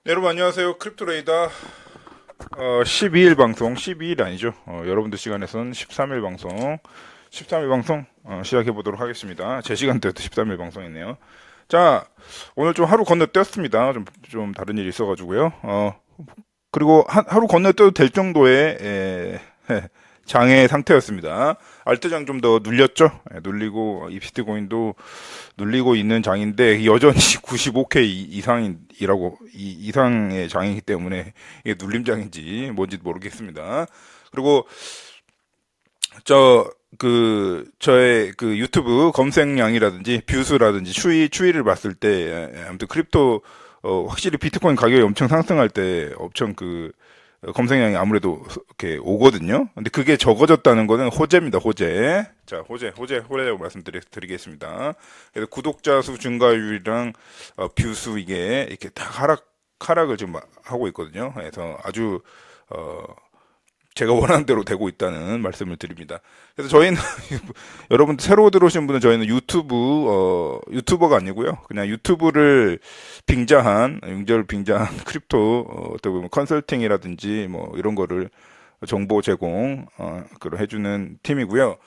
네, 여러분 안녕하세요. 크립토레이더 12일 방송, 12일 아니죠. 여러분들 시간에선 13일 방송, 13일 방송 시작해 보도록 하겠습니다. 제 시간대도 13일 방송이네요. 자, 오늘 좀 하루 건너뛰었습니다. 좀 다른 일이 있어가지고요. 그리고 하루 건너뛰어도 될 정도의 장애 상태였습니다. 알트장 좀 더 눌렸죠? 눌리고 이 비트코인도 눌리고 있는 장인데 여전히 95K 이상이라고 이상의 장이기 때문에 이게 눌림장인지 뭔지 모르겠습니다. 그리고 저의 그 유튜브 검색량이라든지 뷰수라든지 추이를 봤을 때 아무튼 크립토 확실히 비트코인 가격이 엄청 상승할 때 엄청 검색량이 아무래도 이렇게 오거든요. 근데 그게 적어졌다는 거는 호재입니다, 호재. 자, 호재라고 말씀드리겠습니다. 그래서 구독자 수 증가율이랑 뷰수 이게 이렇게 다 하락을 지금 하고 있거든요. 그래서 아주 제가 원하는 대로 되고 있다는 말씀을 드립니다. 그래서 저희는 여러분 새로 들어오신 분은 저희는 유튜버가 아니고요. 그냥 유튜브를 빙자한 크립토 어떻게 보면 컨설팅이라든지 뭐 이런 거를 정보 제공 그걸 해주는 팀이고요.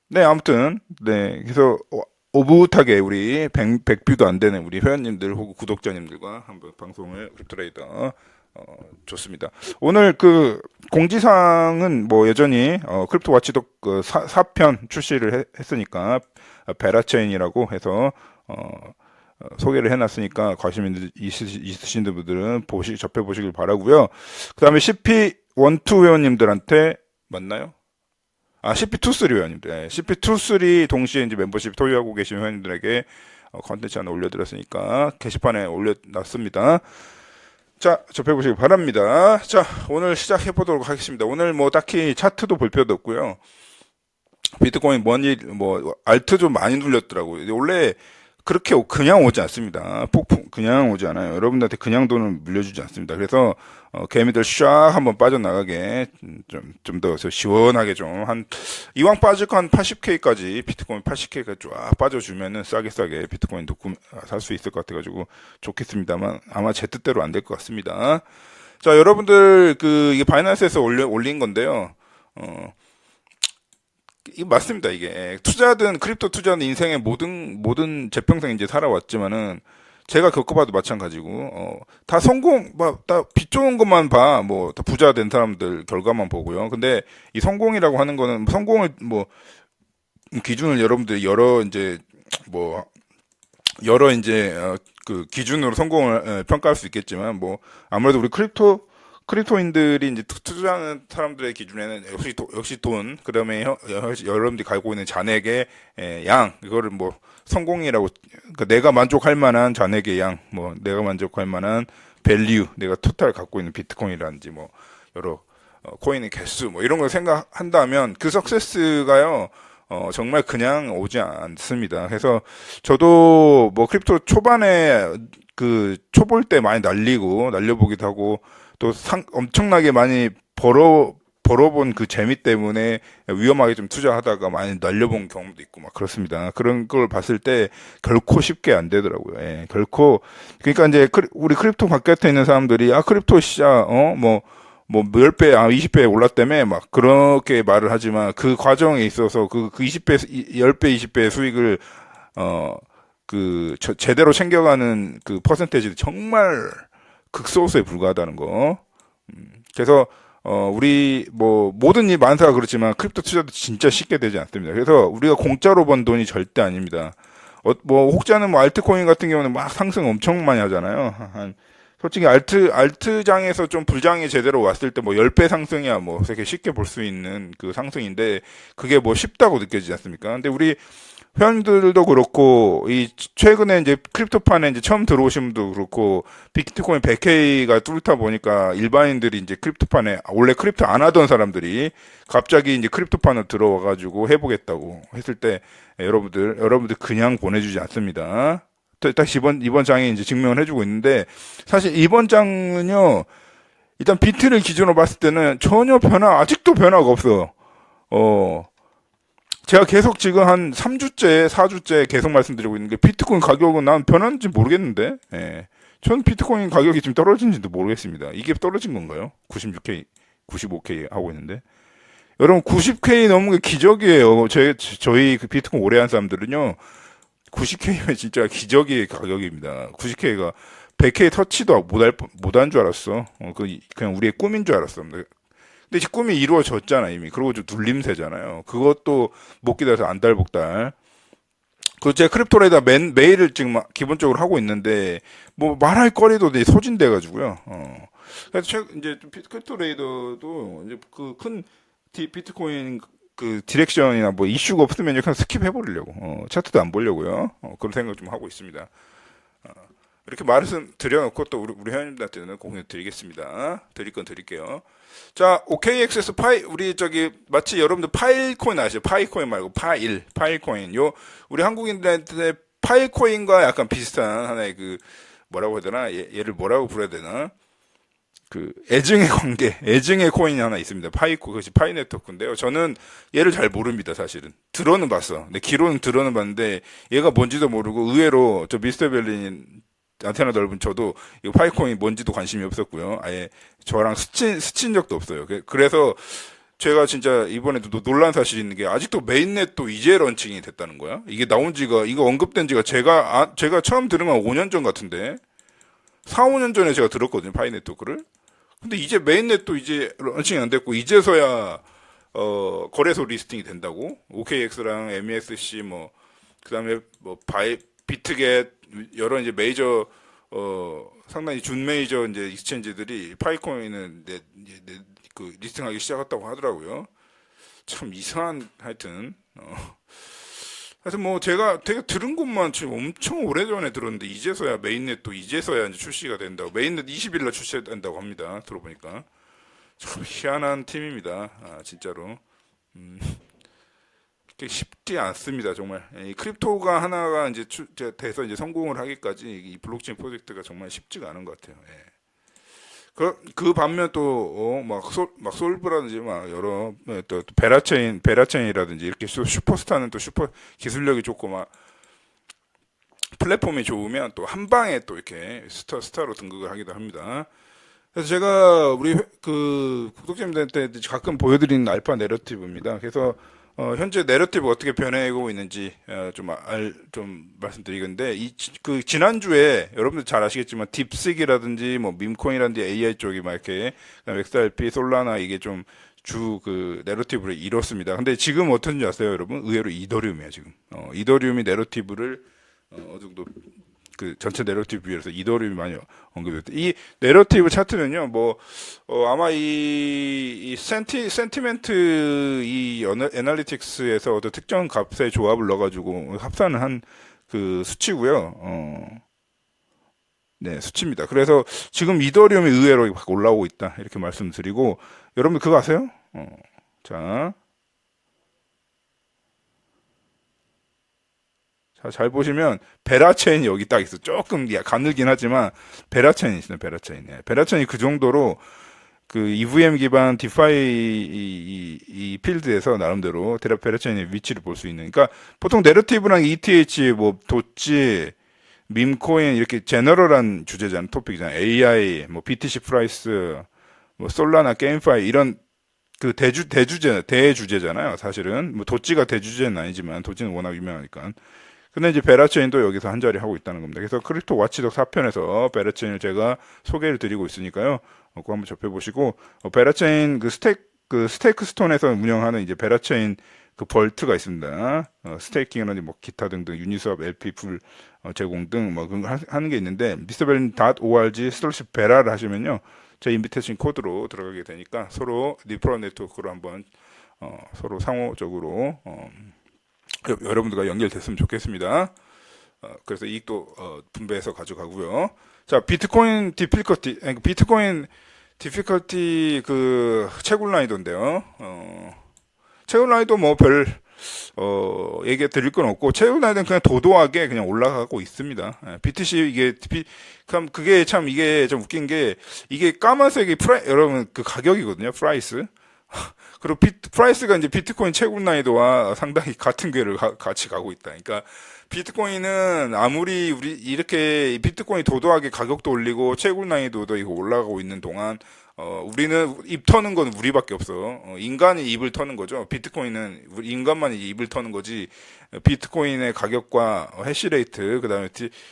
네, 아무튼 네, 그래서 오붓하게 우리 100뷰도 안 되는 우리 회원님들 혹은 구독자님들과 한번 방송을 크립토레이더 좋습니다. 오늘 공지사항은 뭐 여전히 크립토 와치독 4편 출시를 했으니까 베라체인이라고 해서 소개를 해놨으니까 관심 있으신 분들은 접해보시길 바라고요. 그 다음에 CP12 회원님들한테 맞나요? CP23 회원님들. 네, CP23 동시에 이제 멤버십 소유하고 계신 회원님들에게 컨텐츠 하나 올려드렸으니까 게시판에 올려놨습니다. 자, 접해보시기 바랍니다. 자, 오늘 시작해보도록 하겠습니다. 오늘 뭐 딱히 차트도 볼 필요도 없고요. 비트코인 알트 좀 많이 눌렸더라고요. 원래 그렇게 그냥 오지 않습니다. 폭풍 그냥 오지 않아요. 여러분들한테 그냥 돈을 물려주지 않습니다. 그래서 개미들 샥 한번 빠져나가게 좀 더 시원하게 이왕 빠질 거 한 80K까지 비트코인 80K까지 쫙 빠져주면은 싸게 비트코인도 살 수 있을 것 같아가지고 좋겠습니다만 아마 제 뜻대로 안 될 것 같습니다. 자, 여러분들 이게 바이낸스에서 올린 건데요. 이게 맞습니다. 이게 크립토 투자는 인생의 모든 제평생 이제 살아왔지만은 제가 겪어봐도 마찬가지고 다 다빚 좋은 것만 다 부자 된 사람들 결과만 보고요. 근데 이 성공이라고 하는 거는 성공을 기준을 여러분들이 그 기준으로 성공을 평가할 수 있겠지만 아무래도 우리 크립토인들이 이제 투자하는 사람들의 기준에는 역시 돈, 그다음에 여러분들이 가지고 있는 잔액의 양, 이거를 성공이라고, 그러니까 내가 만족할 만한 잔액의 양, 내가 만족할 만한 밸류, 내가 토탈 갖고 있는 비트코인이라든지 여러 코인의 개수, 이런 걸 생각한다면 그 석세스가요, 정말 그냥 오지 않습니다. 그래서 저도 크립토 초반에 초볼 때 많이 날려보기도 하고, 또 엄청나게 많이 벌어본 그 재미 때문에 위험하게 좀 투자하다가 많이 날려본 경험도 있고 그렇습니다. 그런 걸 봤을 때 결코 쉽게 안 되더라고요. 예, 결코. 그러니까 이제 우리 크립토 바깥에 있는 사람들이 크립토 시작, 10배, 20배 올랐다며 그렇게 말을 하지만 그 과정에 있어서 그 20배, 10배, 20배의 수익을, 제대로 챙겨가는 그 퍼센테이지 정말 극소수에 불과하다는 거. 그래서 우리 모든 일 만사가 그렇지만 크립토 투자도 진짜 쉽게 되지 않습니다. 그래서 우리가 공짜로 번 돈이 절대 아닙니다. 혹자는 알트코인 같은 경우는 상승 엄청 많이 하잖아요. 솔직히 알트장에서 좀 불장이 제대로 왔을 때 10배 상승이야 되게 쉽게 볼 수 있는 그 상승인데 그게 쉽다고 느껴지지 않습니까? 근데 우리 회원들도 그렇고 최근에 이제 크립토판에 이제 처음 들어오신 분도 그렇고 비트코인 100K가 뚫다 보니까 일반인들이 이제 크립토판에 원래 크립토 안 하던 사람들이 갑자기 이제 크립토판을 들어와 가지고 해보겠다고 했을 때 여러분들 그냥 보내주지 않습니다. 다시 이번 장이 이제 증명을 해주고 있는데 사실 이번 장은요 일단 비트를 기준으로 봤을 때는 전혀 아직도 변화가 없어요. 제가 계속 지금 한 3주째, 4주째 계속 말씀드리고 있는 게 비트코인 가격은 난 변하는지 모르겠는데, 예. 전 비트코인 가격이 지금 떨어진지도 모르겠습니다. 이게 떨어진 건가요? 96K, 95K 하고 있는데. 여러분 90K 넘은 게 기적이에요. 저희 그 비트코인 오래 한 사람들은요. 90K면 진짜 기적의 가격입니다. 90K가 100K 터치도 못한 줄 알았어. 그냥 우리의 꿈인 줄 알았어. 근데 이제 꿈이 이루어졌잖아, 이미. 그리고 좀 눌림세잖아요. 그것도 못 기다려서 안달복달. 그 제가 크립토레이더 메일을 지금 기본적으로 하고 있는데 뭐 말할 거리도 되게 소진돼 가지고요. 그래서 이제 크립토레이더도 이제 그 큰 비트코인 그 디렉션이나 뭐 이슈가 없으면 그냥 스킵 해버리려고 차트도 안 보려고요. 그런 생각 좀 하고 있습니다. 어, 이렇게 말씀 드려놓고 또 우리 회원님들한테는 공유 드리겠습니다. 드릴 건 드릴게요. 자, OKXS 우리 저기 마치 여러분들 파일코인 아시죠? 파이코인 말고 파일코인. 우리 한국인들한테 파일코인과 약간 비슷한 하나의 그 뭐라고 해야 되나? 얘를 뭐라고 부르야 되나? 그 애증의 관계, 애증의 코인이 하나 있습니다. 그것이 파이 네트워크인데요. 저는 얘를 잘 모릅니다, 사실은. 들어는 봤어. 근데 기로는 들어는 봤는데 얘가 뭔지도 모르고 의외로 저 미스터 벨린 안테나 넓은 저도 이 파이코인이 뭔지도 관심이 없었고요. 아예 저랑 스친 적도 없어요. 그래서 제가 진짜 이번에도 놀란 사실이 있는 게 아직도 메인넷도 이제 런칭이 됐다는 거야. 이게 나온 지가 이거 언급된 지가 제가 처음 들은 건 5년 전 같은데 4, 5년 전에 제가 들었거든요. 파이 네트워크를. 근데 이제 메인넷도 이제 런칭이 안 됐고 이제서야 거래소 리스팅이 된다고. OKX랑 MEXC 뭐 그다음에 뭐 비트겟 여러 이제 메이저 상당히 준 메이저 이제 익스체인지들이 파이코인은 그 리스팅하기 시작했다고 하더라고요. 참 이상한 하여튼 하여튼 뭐 제가 되게 들은 것만 지금 엄청 오래전에 들었는데 이제서야 메인넷도 이제서야 이제 출시가 된다고 메인넷 20일날 출시된다고 합니다. 들어보니까 참 희한한 팀입니다. 진짜로 쉽지 않습니다. 정말 이 크립토가 하나가 이제 돼서 이제 성공을 하기까지 이 블록체인 프로젝트가 정말 쉽지가 않은 것 같아요. 예. 그 반면 또, 막 솔브라든지 막 여러, 또 베라체인이라든지 이렇게 슈퍼스타는 또 기술력이 좋고 막 플랫폼이 좋으면 또 한 방에 또 이렇게 스타로 등극을 하기도 합니다. 그래서 제가 우리 그 구독자님들한테 가끔 보여드리는 알파 내러티브입니다. 그래서 현재 내러티브 어떻게 변해가고 있는지 좀 말씀드리건데 그 지난주에 여러분들 잘 아시겠지만 딥식이라든지 뭐 밈코인이라든지 AI 쪽이 막 이렇게 XRP, 솔라나 이게 좀 그 내러티브를 이뤘습니다. 근데 지금 어떤지 아세요, 여러분? 의외로 이더리움이에요, 지금. 이더리움이 내러티브를 어느 정도 그 전체 내러티브 비해서 이더리움이 많이 언급됐다. 이 내러티브 차트는요, 아마 이 센티멘트 이 애널리틱스에서 어떤 특정 값의 조합을 넣어가지고 합산을 한 그 수치고요. 네, 수치입니다. 그래서 지금 이더리움이 의외로 막 올라오고 있다. 이렇게 말씀드리고, 여러분들 그거 아세요? 자, 잘 보시면 베라체인이 여기 딱 있어. 조금 가늘긴 하지만 베라체인이 있어요. 베라체인. 베라체인이 그 정도로 그 EVM 기반 디파이 이 필드에서 나름대로 베라체인의 위치를 볼 수 있는. 그러니까 보통 내러티브랑 ETH 뭐 도지 밈코인 이렇게 제너럴한 주제잖아요. 토픽이잖아요. AI 뭐 BTC 프라이스 뭐 솔라나 게임파이 이런 그 대주제잖아요. 사실은 뭐 도지가 대주제는 아니지만 도지는 워낙 유명하니까. 근데 이제 베라체인도 여기서 한 자리 하고 있다는 겁니다. 그래서 크립토 와치독 4편에서 베라체인을 제가 소개를 드리고 있으니까요. 그거 한번 접해보시고, 베라체인 그 스테이크 스톤에서 운영하는 이제 베라체인 그 벌트가 있습니다. 스테이킹이나 뭐 기타 등등 유니스왑, LP 풀 제공 등 뭐 그런 거 하는 게 있는데, mrberlin.org/베라를 하시면요. 제 인비테이션 코드로 들어가게 되니까 서로 리퍼럴 네트워크로 한번 서로 상호적으로 여러분들과 연결됐으면 좋겠습니다. 그래서 이익도 분배해서 가져가고요. 자, 비트코인 디피컬티 그 채굴 난이도인데요. 채굴 난이도 뭐 얘기 드릴 건 없고 채굴 난이도는 그냥 도도하게 그냥 올라가고 있습니다. BTC 그게 참 이게 좀 웃긴 게 이게 까만색이 여러분 그 가격이거든요. 프라이스. 그리고 프라이스가 이제 비트코인 채굴 난이도와 상당히 같은 궤를 같이 가고 있다. 그러니까 비트코인은 아무리 우리 이렇게 비트코인 도도하게 가격도 올리고 채굴 난이도도 이거 올라가고 있는 동안 우리는 입 터는 건 우리밖에 없어. 인간이 입을 터는 거죠. 비트코인은 인간만이 입을 터는 거지. 비트코인의 가격과 해시레이트 그다음에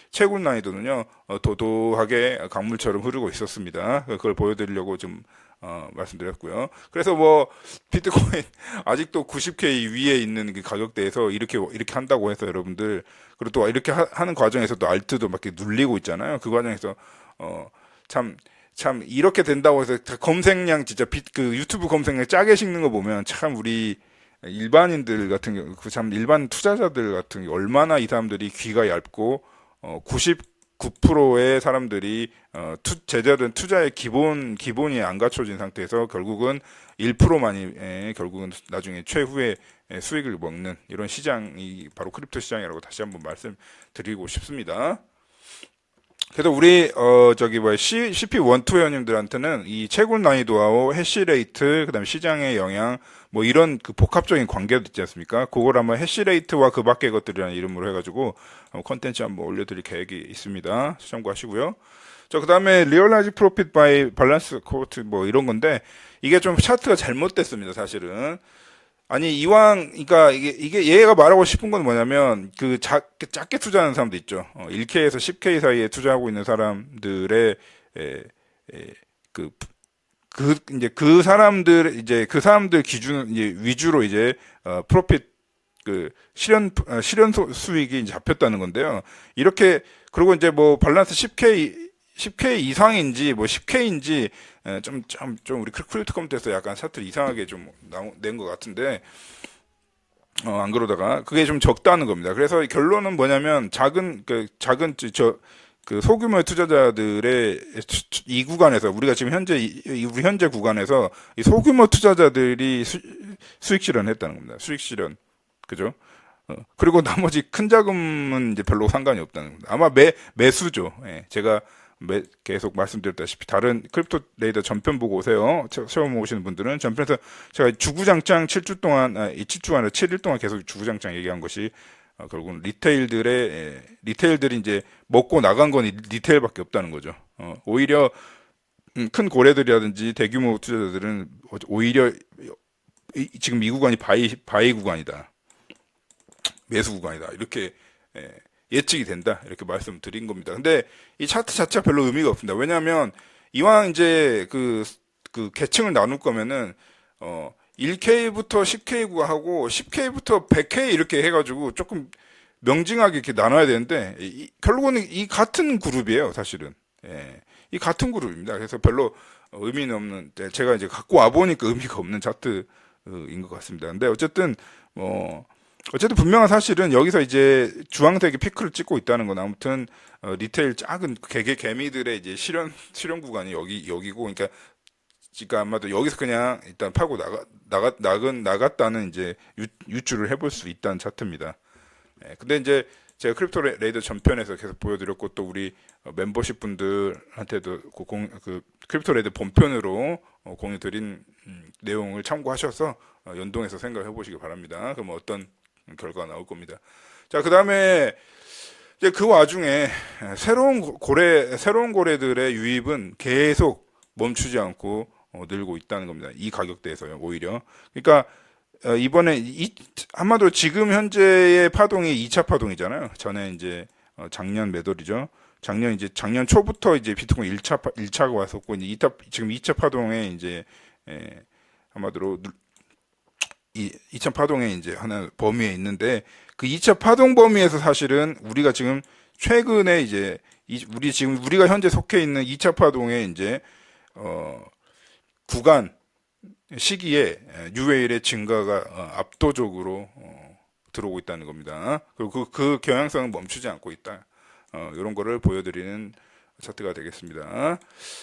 채굴 난이도는요 도도하게 강물처럼 흐르고 있었습니다. 그걸 보여드리려고 좀 말씀드렸고요. 그래서 뭐 비트코인 아직도 90K 위에 있는 그 가격대에서 이렇게 한다고 해서 여러분들 그리고 또 이렇게 하는 과정에서 또 알트도 막 이렇게 눌리고 있잖아요. 그 과정에서 참 이렇게 된다고 해서 검색량 진짜 그 유튜브 검색량 짜게 식는 거 보면 참 우리 일반인들 같은 경우 참 일반 투자자들 같은 경우 얼마나 이 사람들이 귀가 얇고 99%의 사람들이 제대로 투자의 기본이 안 갖춰진 상태에서 결국은 1%만이 결국은 나중에 최후의 수익을 먹는 이런 시장이 바로 크립토 시장이라고 다시 한번 말씀드리고 싶습니다. 그래서 우리 CP12 회원님들한테는 이 채굴 난이도와 해시레이트 그다음에 시장의 영향 뭐 이런 그 복합적인 관계도 있지 않습니까? 그걸 한번 해시레이트와 그 밖의 것들이라는 이름으로 해가지고 컨텐츠 한번 올려드릴 계획이 있습니다. 참고하시고요. 그다음에 리얼라이즈 프로핏 바이 밸런스 코트 뭐 이런 건데 이게 좀 차트가 잘못됐습니다. 사실은. 아니 이왕 그러니까 이게 얘가 말하고 싶은 건 뭐냐면 그 작게 투자하는 사람도 있죠. 1K에서 10K 사이에 투자하고 있는 사람들의 그 이제 그 사람들 기준 이제 위주로 이제 프로핏 그 실현 수익이 이제 잡혔다는 건데요. 이렇게 그리고 이제 뭐 밸런스 10K 이상인지 뭐 10K인지 좀 우리 크립토 컴퓨터에서 약간 차트를 이상하게 좀 낸 것 같은데 안 그러다가 그게 좀 적다는 겁니다. 그래서 결론은 뭐냐면 그 소규모 투자자들의 이 구간에서 우리가 지금 우리 현재 구간에서 이 소규모 투자자들이 수익 실현했다는 겁니다. 수익 실현 그죠? 그리고 나머지 큰 자금은 이제 별로 상관이 없다는 겁니다. 아마 매수죠. 예, 제가 계속 말씀드렸다시피 다른 크립토 레이더 전편 보고 오세요. 처음 오시는 분들은 전편에서 제가 주구장창 7주 동안 7주가 아니라 7일 동안 계속 주구장창 얘기한 것이 결국은 리테일들이 이제 먹고 나간 건 리테일밖에 없다는 거죠. 오히려 큰 고래들이라든지 대규모 투자자들은 오히려 지금 이 구간이 바이 구간이다. 매수 구간이다. 이렇게 예측이 된다. 이렇게 말씀드린 겁니다. 근데 이 차트 자체가 별로 의미가 없습니다. 왜냐하면 이왕 이제 그 계층을 나눌 거면은 1K부터 10K 구하고 10K부터 100K 이렇게 해가지고 조금 명징하게 이렇게 나눠야 되는데 결국은 이 같은 그룹이에요. 사실은. 예. 이 같은 그룹입니다. 그래서 별로 의미는 없는 제가 이제 갖고 와 보니까 의미가 없는 차트인 것 같습니다. 근데 어쨌든 분명한 사실은 여기서 이제 주황색이 피크를 찍고 있다는 건 아무튼 리테일 작은 개미들의 이제 실현 구간이 여기고 그러니까 아마도 여기서 그냥 일단 파고 나갔다는 이제 유추를 해볼 수 있다는 차트입니다. 근데 이제 제가 크립토 레이더 전편에서 계속 보여드렸고 또 우리 멤버십 분들한테도 그 크립토 레이더 본편으로 공유드린 내용을 참고하셔서 연동해서 생각해 보시기 바랍니다. 그럼 어떤 결과가 나올 겁니다. 자, 그 다음에 이제 그 와중에 새로운 고래들의 유입은 계속 멈추지 않고 늘고 있다는 겁니다. 이 가격대에서요, 오히려. 그러니까 이번에 아마도 지금 현재의 파동이 2차 파동이잖아요. 전에 이제 작년 매도리죠. 작년 초부터 이제 비트코인 1차가 왔었고 이제 지금 2차 파동에 이제 아마도 2차 파동에 이제 하나 범위에 있는데 그 2차 파동 범위에서 사실은 우리가 지금 최근에 이제 우리가 현재 속해 있는 2차 파동의 이제 구간 시기에 뉴웨일의 증가가 압도적으로 들어오고 있다는 겁니다. 그리고 그 경향성은 멈추지 않고 있다. 이런 거를 보여드리는 차트가 되겠습니다.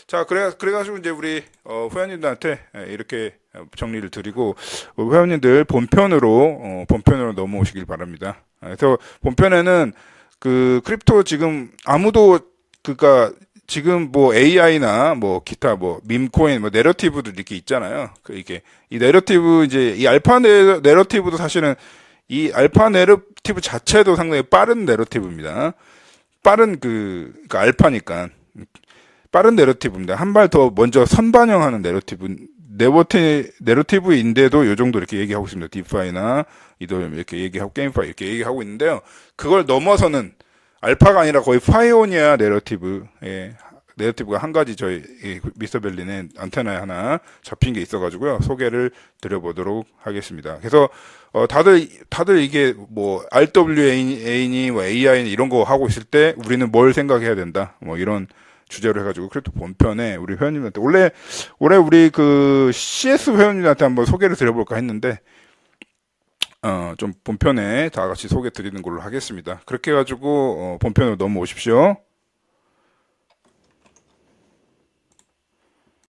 자, 그래가지고 이제 우리 회원님들한테 이렇게 정리를 드리고 회원님들 본편으로 넘어오시길 바랍니다. 그래서 본편에는 그 크립토 지금 아무도 그니까 지금 뭐 AI나 뭐 기타 뭐 밈코인 뭐 내러티브도 이렇게 있잖아요. 이게 이 내러티브 이제 이 알파 내러티브도 사실은 이 알파 내러티브 자체도 상당히 빠른 내러티브입니다. 그러니까 알파니까 빠른 내러티브입니다. 한 발 더 먼저 선반영하는 내러티브인데도 요 정도 이렇게 얘기하고 있습니다. 디파이나 이더리움 이렇게 얘기하고 게임파이 이렇게 얘기하고 있는데요. 그걸 넘어서는 알파가 아니라 거의 파이오니아 내러티브가 한 가지 저희 미스터 berlin의 안테나에 하나 잡힌 게 있어가지고요. 소개를 드려보도록 하겠습니다. 그래서 다들 이게 뭐 RWA니 뭐 AI니 이런 거 하고 있을 때 우리는 뭘 생각해야 된다. 뭐 이런 주제로 해가지고 크립토 본편에 우리 회원님한테 올해 우리 그 CS 회원님한테 한번 소개를 드려볼까 했는데 좀 본편에 다 같이 소개 드리는 걸로 하겠습니다. 그렇게 해가지고 본편으로 넘어오십시오.